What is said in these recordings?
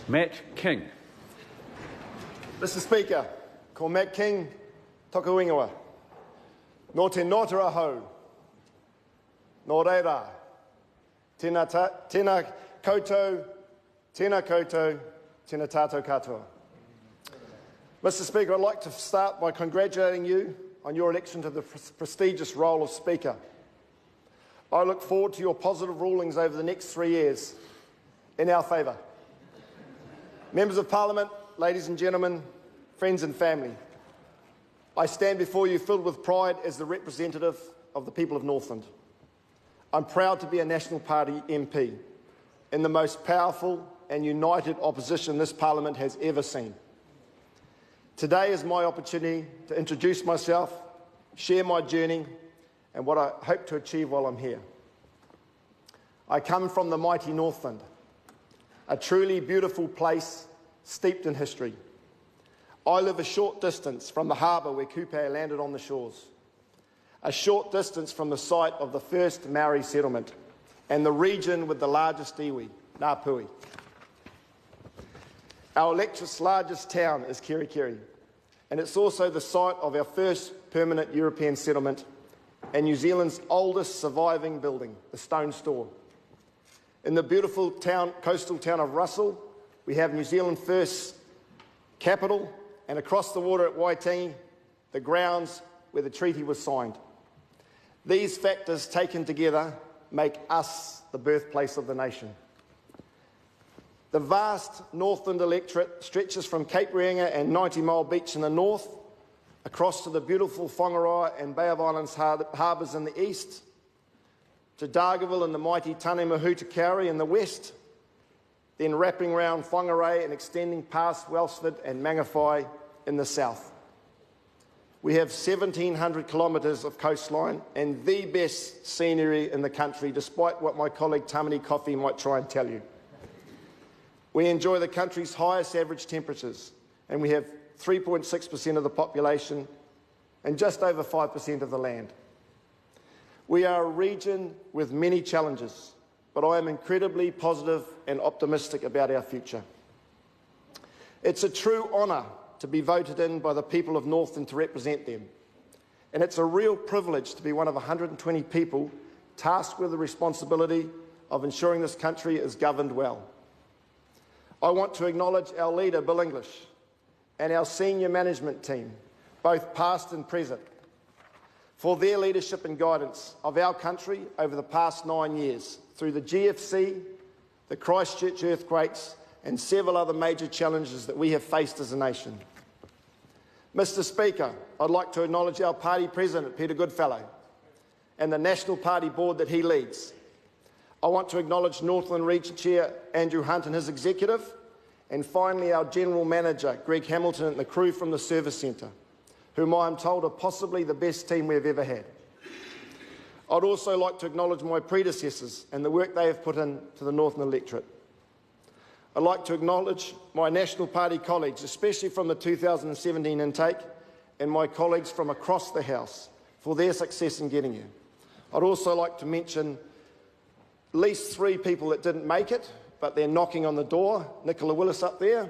Matt King. Mr Speaker, ko Matt King, toku ingoa. Nō te nōtara hau. Nō reira. Tēnā koutou, tēnā tātou katoa. Mr Speaker, I'd like to start by congratulating you on your election to the prestigious role of Speaker. I look forward to your positive rulings over the next 3 years in our favour. Members of Parliament, ladies and gentlemen, friends and family, I stand before you filled with pride as the representative of the people of Northland. I'm proud to be a National Party MP in the most powerful and united opposition this Parliament has ever seen. Today is my opportunity to introduce myself, share my journey and what I hope to achieve while I'm here. I come from the mighty Northland, a truly beautiful place steeped in history. I live a short distance from the harbour where Kupe landed on the shores, a short distance from the site of the first Maori settlement and the region with the largest iwi, Ngāpuhi. Our electorate's largest town is Kerikeri, and it's also the site of our first permanent European settlement and New Zealand's oldest surviving building, the Stone Store. In the beautiful coastal town of Russell, we have New Zealand's first capital, and across the water at Waitangi, the grounds where the treaty was signed. These factors taken together make us the birthplace of the nation. The vast Northland electorate stretches from Cape Reinga and 90 Mile Beach in the north, across to the beautiful Whangaroa and Bay of Islands harbours in the east, to Dargaville and the mighty Tane Mahuta Kauri in the west, then wrapping round Whangarei and extending past Welsford and Mangawhai in the south. We have 1,700 kilometres of coastline and the best scenery in the country, despite what my colleague Tamani Coffey might try and tell you. We enjoy the country's highest average temperatures, and we have 3.6% of the population and just over 5% of the land. We are a region with many challenges, but I am incredibly positive and optimistic about our future. It's a true honour to be voted in by the people of Northland to represent them, and it's a real privilege to be one of 120 people tasked with the responsibility of ensuring this country is governed well. I want to acknowledge our leader, Bill English, and our senior management team, both past and present, for their leadership and guidance of our country over the past 9 years, through the GFC, the Christchurch earthquakes, and several other major challenges that we have faced as a nation. Mr Speaker, I'd like to acknowledge our party president, Peter Goodfellow, and the National Party board that he leads. I want to acknowledge Northland Region Chair Andrew Hunt and his executive, and finally our General Manager, Greg Hamilton, and the crew from the Service Centre, whom I am told are possibly the best team we've ever had. I'd also like to acknowledge my predecessors and the work they have put into the Northland electorate. I'd like to acknowledge my National Party colleagues, especially from the 2017 intake, and my colleagues from across the House for their success in getting here. I'd also like to mention at least 3 people that didn't make it, but they're knocking on the door. Nicola Willis up there,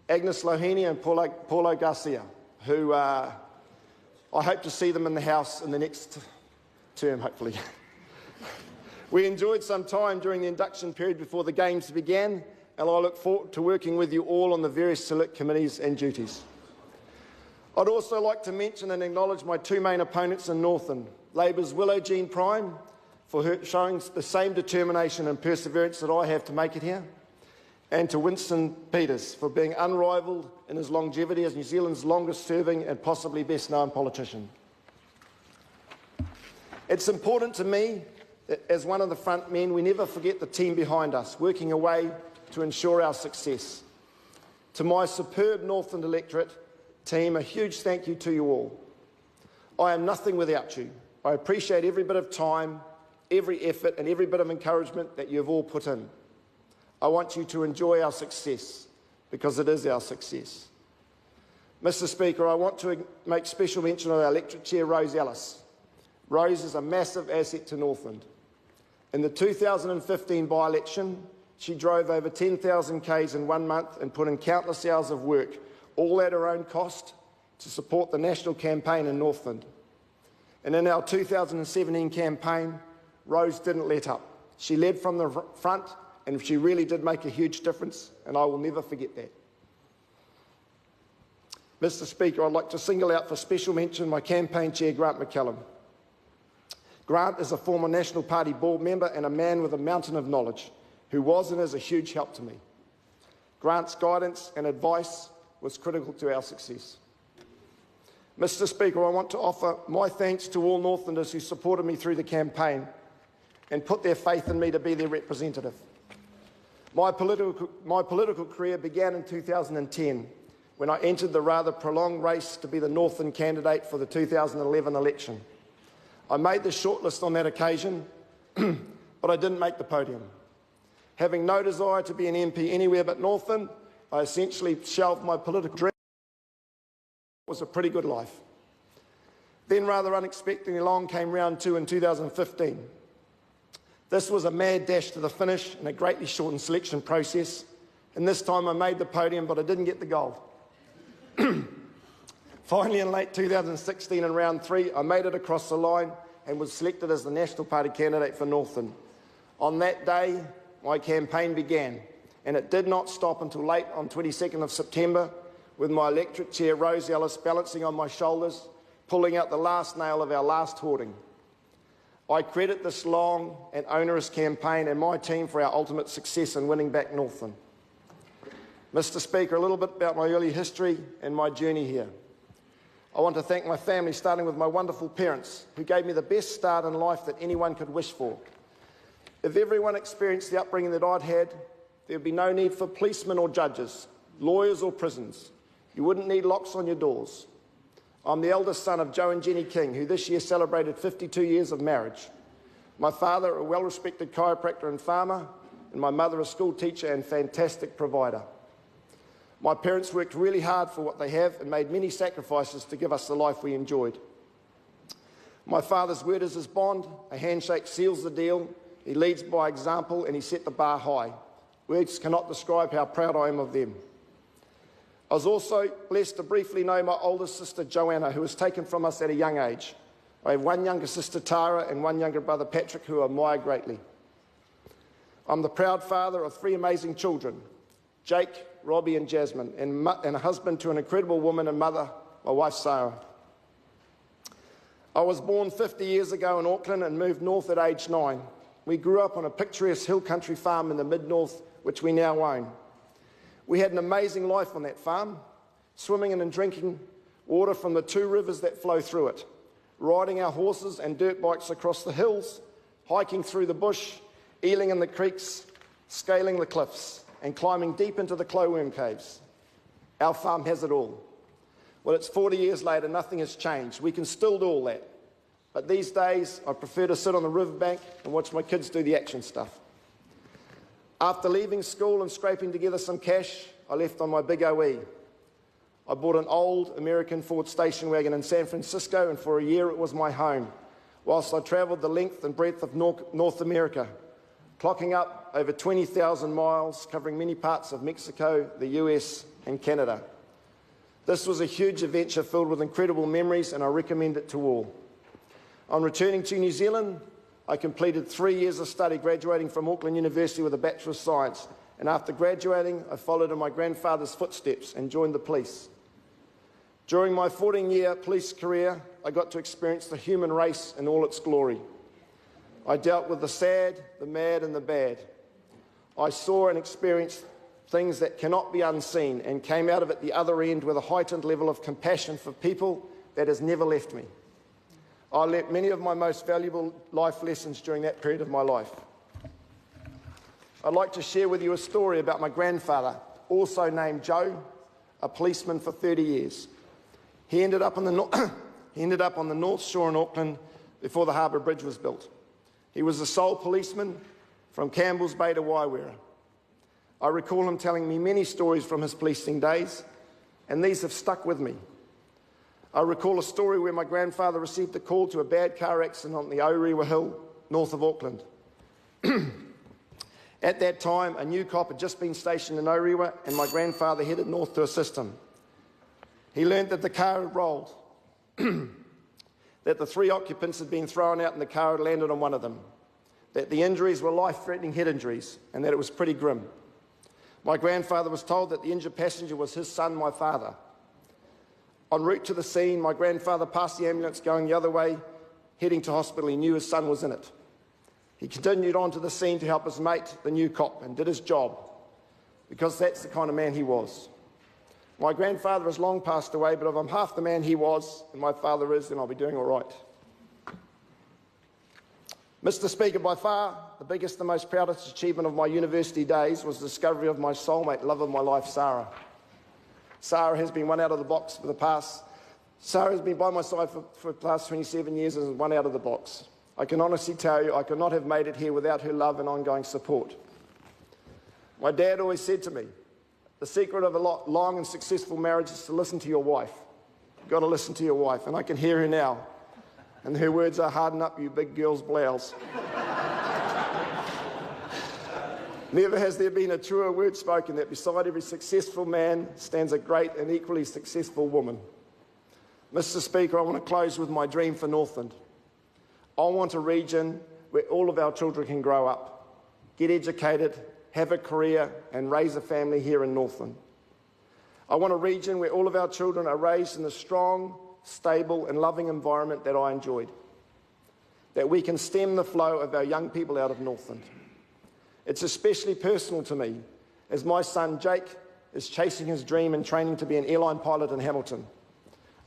Agnes Lohini and Paulo Garcia, who I hope to see them in the House in the next term, hopefully. We enjoyed some time during the induction period before the Games began, and I look forward to working with you all on the various select committees and duties. I'd also like to mention and acknowledge my 2 main opponents in Northland, Labour's Willow Jean Prime, for her showing the same determination and perseverance that I have to make it here, and to Winston Peters for being unrivalled in his longevity as New Zealand's longest-serving and possibly best-known politician. It's important to me that as one of the front men, we never forget the team behind us, working away to ensure our success. To my superb Northland electorate team, a huge thank you to you all. I am nothing without you. I appreciate every bit of time, every effort and every bit of encouragement that you've all put in. I want you to enjoy our success, because it is our success. Mr Speaker, I want to make special mention of our electorate chair, Rose Ellis. Rose is a massive asset to Northland. In the 2015 by-election, she drove over 10,000 Ks in 1 month and put in countless hours of work, all at her own cost, to support the national campaign in Northland. And in our 2017 campaign, Rose didn't let up. She led from the front, and she really did make a huge difference, and I will never forget that. Mr. Speaker, I'd like to single out for special mention my campaign chair, Grant McCallum. Grant is a former National Party board member and a man with a mountain of knowledge, who was and is a huge help to me. Grant's guidance and advice was critical to our success. Mr. Speaker, I want to offer my thanks to all Northlanders who supported me through the campaign and put their faith in me to be their representative. My political career began in 2010 when I entered the rather prolonged race to be the Northland candidate for the 2011 election. I made the shortlist on that occasion, but I didn't make the podium. Having no desire to be an MP anywhere but Northland, I essentially shelved my political dream. It was a pretty good life. Then, rather unexpectedly, along came round 2 in 2015. This was a mad dash to the finish and a greatly shortened selection process, and this time I made the podium, but I didn't get the gold. Finally, in late 2016, in round 3, I made it across the line and was selected as the National Party candidate for Northland. On that day, my campaign began, and it did not stop until late on 22nd of September, with my electorate chair, Rose Ellis, balancing on my shoulders, pulling out the last nail of our last hoarding. I credit this long and onerous campaign and my team for our ultimate success in winning back Northland. Mr. Speaker, a little bit about my early history and my journey here. I want to thank my family, starting with my wonderful parents, who gave me the best start in life that anyone could wish for. If everyone experienced the upbringing that I'd had, there would be no need for policemen or judges, lawyers or prisons. You wouldn't need locks on your doors. I'm the eldest son of Joe and Jenny King, who this year celebrated 52 years of marriage. My father, a well-respected chiropractor and farmer, and my mother, a school teacher and fantastic provider. My parents worked really hard for what they have and made many sacrifices to give us the life we enjoyed. My father's word is his bond. A handshake seals the deal. He leads by example and he set the bar high. Words cannot describe how proud I am of them. I was also blessed to briefly know my oldest sister, Joanna, who was taken from us at a young age. I have one younger sister, Tara, and one younger brother, Patrick, who I admire greatly. I'm the proud father of 3 amazing children, Jake, Robbie and Jasmine, and a husband to an incredible woman and mother, my wife, Sarah. I was born 50 years ago in Auckland and moved north at age 9. We grew up on a picturesque hill country farm in the mid-north, which we now own. We had an amazing life on that farm, swimming in and drinking water from the 2 rivers that flow through it, riding our horses and dirt bikes across the hills, hiking through the bush, eeling in the creeks, scaling the cliffs, and climbing deep into the glowworm caves. Our farm has it all. Well, it's 40 years later, nothing has changed. We can still do all that. But these days, I prefer to sit on the riverbank and watch my kids do the action stuff. After leaving school and scraping together some cash, I left on my big OE. I bought an old American Ford station wagon in San Francisco, and for a year it was my home, whilst I travelled the length and breadth of North America, clocking up over 20,000 miles, covering many parts of Mexico, the US and Canada. This was a huge adventure filled with incredible memories, and I recommend it to all. On returning to New Zealand, I completed 3 years of study, graduating from Auckland University with a Bachelor of Science, and after graduating, I followed in my grandfather's footsteps and joined the police. During my 14-year police career, I got to experience the human race in all its glory. I dealt with the sad, the mad and the bad. I saw and experienced things that cannot be unseen and came out of it the other end with a heightened level of compassion for people that has never left me. I learnt many of my most valuable life lessons during that period of my life. I'd like to share with you a story about my grandfather, also named Joe, a policeman for 30 years. He ended up on the North Shore in Auckland before the Harbour Bridge was built. He was the sole policeman from Campbell's Bay to Waiwera. I recall him telling me many stories from his policing days, and these have stuck with me. I recall a story where my grandfather received a call to a bad car accident on the Orewa Hill, north of Auckland. At that time, a new cop had just been stationed in Orewa, and my grandfather headed north to assist him. He learned that the car had rolled, that the 3 occupants had been thrown out and the car had landed on one of them, that the injuries were life-threatening head injuries, and that it was pretty grim. My grandfather was told that the injured passenger was his son, my father. En route to the scene, my grandfather passed the ambulance going the other way, heading to hospital. He knew his son was in it. He continued on to the scene to help his mate, the new cop, and did his job, because that's the kind of man he was. My grandfather has long passed away, but if I'm half the man he was, and my father is, then I'll be doing all right. Mr. Speaker, by far the biggest and most proudest achievement of my university days was the discovery of my soulmate, love of my life, Sarah. Sarah has been one out of the box for the past. Sarah has been by my side for the past 27 years and is one out of the box. I can honestly tell you I could not have made it here without her love and ongoing support. My dad always said to me, the secret of a long and successful marriage is to listen to your wife. You've got to listen to your wife, and I can hear her now. And her words are, harden up, you big girl's blouse. Never has there been a truer word spoken that beside every successful man stands a great and equally successful woman. Mr. Speaker, I want to close with my dream for Northland. I want a region where all of our children can grow up, get educated, have a career and raise a family here in Northland. I want a region where all of our children are raised in the strong, stable and loving environment that I enjoyed, that we can stem the flow of our young people out of Northland. It's especially personal to me as my son Jake is chasing his dream and training to be an airline pilot in Hamilton.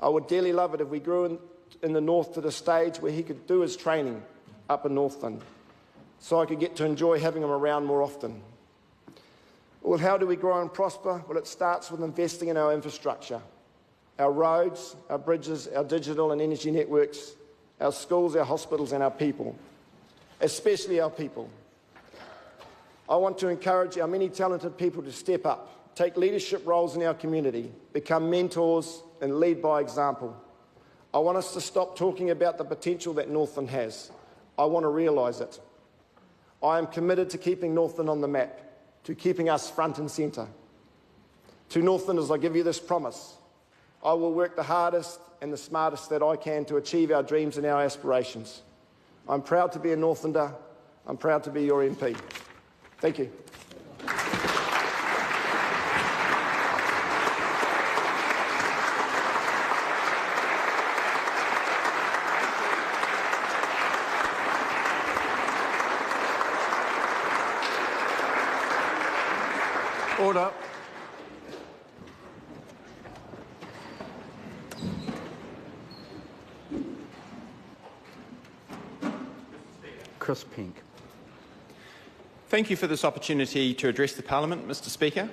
I would dearly love it if we grew in the north to the stage where he could do his training up in Northland, so I could get to enjoy having him around more often. Well, how do we grow and prosper? Well, it starts with investing in our infrastructure, our roads, our bridges, our digital and energy networks, our schools, our hospitals and our people, especially our people. I want to encourage our many talented people to step up, take leadership roles in our community, become mentors and lead by example. I want us to stop talking about the potential that Northland has. I want to realise it. I am committed to keeping Northland on the map, to keeping us front and centre. To Northlanders, I give you this promise. I will work the hardest and the smartest that I can to achieve our dreams and our aspirations. I'm proud to be a Northlander. I'm proud to be your MP. Thank you. Order. Chris Pink. Thank you for this opportunity to address the Parliament, Mr. Speaker.